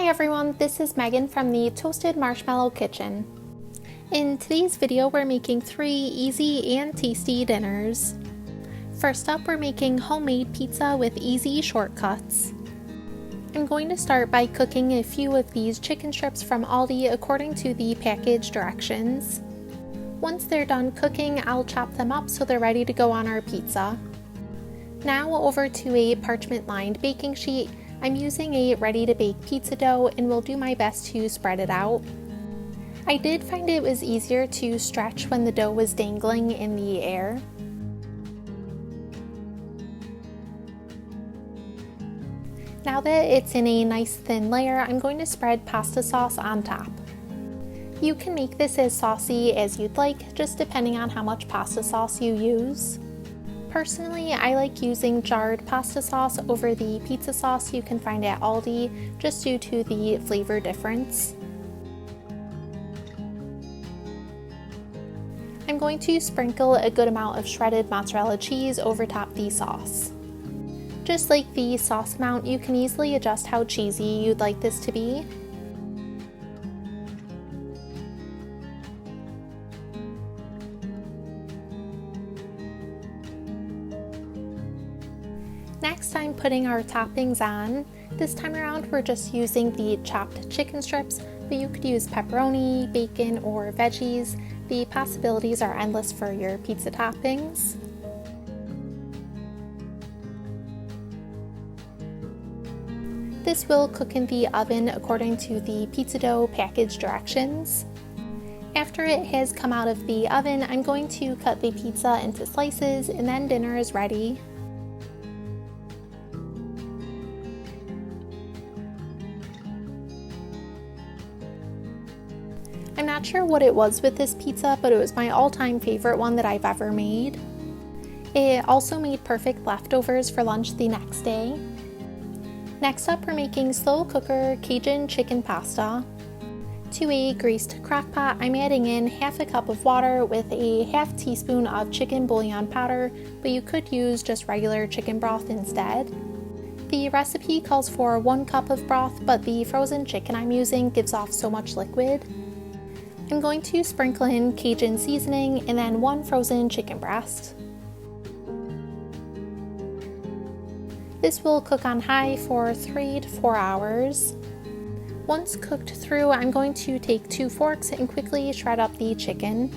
everyone, this is Megan from the Toasted Marshmallow Kitchen. In today's video, we're making 3 easy and tasty dinners. First up, we're making homemade pizza with easy shortcuts. I'm going to start by cooking a few of these chicken strips from Aldi according to the package directions. Once they're done cooking, I'll chop them up so they're ready to go on our pizza. Now over to a parchment-lined baking sheet. I'm using a ready-to-bake pizza dough and will do my best to spread it out. I did find it was easier to stretch when the dough was dangling in the air. Now that it's in a nice thin layer, I'm going to spread pasta sauce on top. You can make this as saucy as you'd like, just depending on how much pasta sauce you use. Personally, I like using jarred pasta sauce over the pizza sauce you can find at Aldi, just due to the flavor difference. I'm going to sprinkle a good amount of shredded mozzarella cheese over top the sauce. Just like the sauce amount, you can easily adjust how cheesy you'd like this to be. Next, I'm putting our toppings on. This time around, we're just using the chopped chicken strips, but you could use pepperoni, bacon, or veggies. The possibilities are endless for your pizza toppings. This will cook in the oven according to the pizza dough package directions. After it has come out of the oven, I'm going to cut the pizza into slices and then dinner is ready. I'm not sure what it was with this pizza, but it was my all-time favorite one that I've ever made. It also made perfect leftovers for lunch the next day. Next up, we're making slow cooker Cajun chicken pasta. To a greased crock pot, I'm adding in half a cup of water with a half teaspoon of chicken bouillon powder, but you could use just regular chicken broth instead. The recipe calls for 1 cup of broth, but the frozen chicken I'm using gives off so much liquid. I'm going to sprinkle in Cajun seasoning and then 1 frozen chicken breast. This will cook on high for 3 to 4 hours. Once cooked through, I'm going to take 2 forks and quickly shred up the chicken.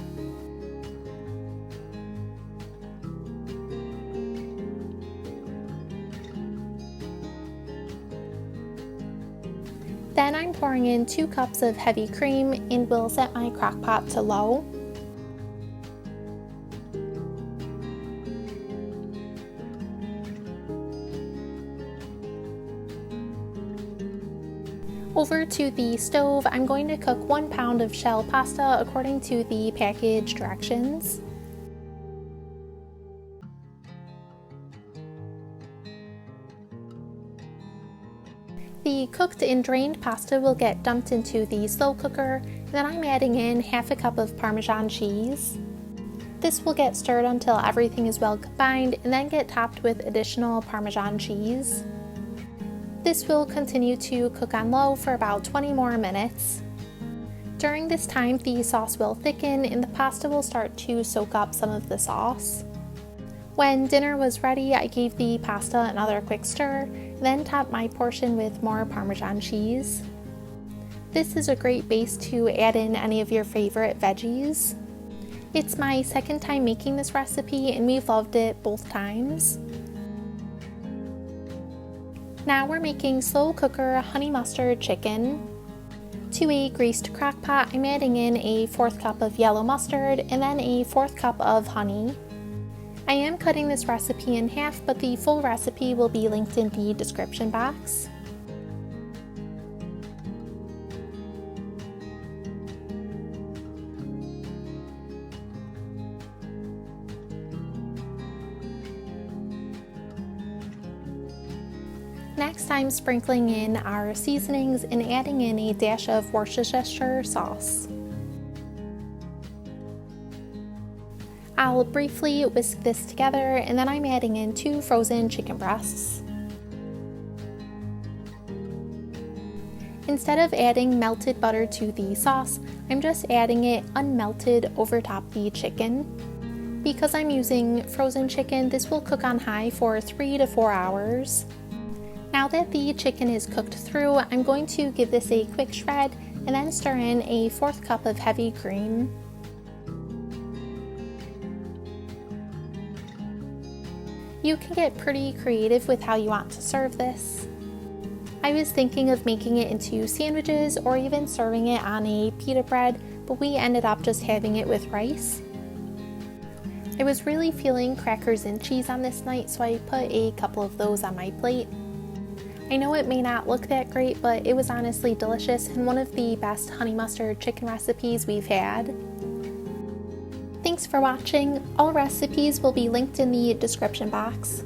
Then I'm pouring in 2 cups of heavy cream and will set my crock pot to low. Over to the stove, I'm going to cook 1 pound of shell pasta according to the package directions. The cooked and drained pasta will get dumped into the slow cooker, and then I'm adding in half a cup of Parmesan cheese. This will get stirred until everything is well combined and then get topped with additional Parmesan cheese. This will continue to cook on low for about 20 more minutes. During this time, the sauce will thicken and the pasta will start to soak up some of the sauce. When dinner was ready, I gave the pasta another quick stir, then topped my portion with more Parmesan cheese. This is a great base to add in any of your favorite veggies. It's my second time making this recipe and we've loved it both times. Now we're making slow cooker honey mustard chicken. To a greased crock pot, I'm adding in a 1/4 cup of yellow mustard and then a 1/4 cup of honey. I am cutting this recipe in half, but the full recipe will be linked in the description box. Next, I'm sprinkling in our seasonings and adding in a dash of Worcestershire sauce. I'll briefly whisk this together and then I'm adding in 2 frozen chicken breasts. Instead of adding melted butter to the sauce, I'm just adding it unmelted over top the chicken. Because I'm using frozen chicken, this will cook on high for 3 to 4 hours. Now that the chicken is cooked through, I'm going to give this a quick shred and then stir in a 1/4 cup of heavy cream. You can get pretty creative with how you want to serve this. I was thinking of making it into sandwiches or even serving it on a pita bread, but we ended up just having it with rice. I was really feeling crackers and cheese on this night, so I put a couple of those on my plate. I know it may not look that great, but it was honestly delicious and one of the best honey mustard chicken recipes we've had. Thanks for watching. All recipes will be linked in the description box.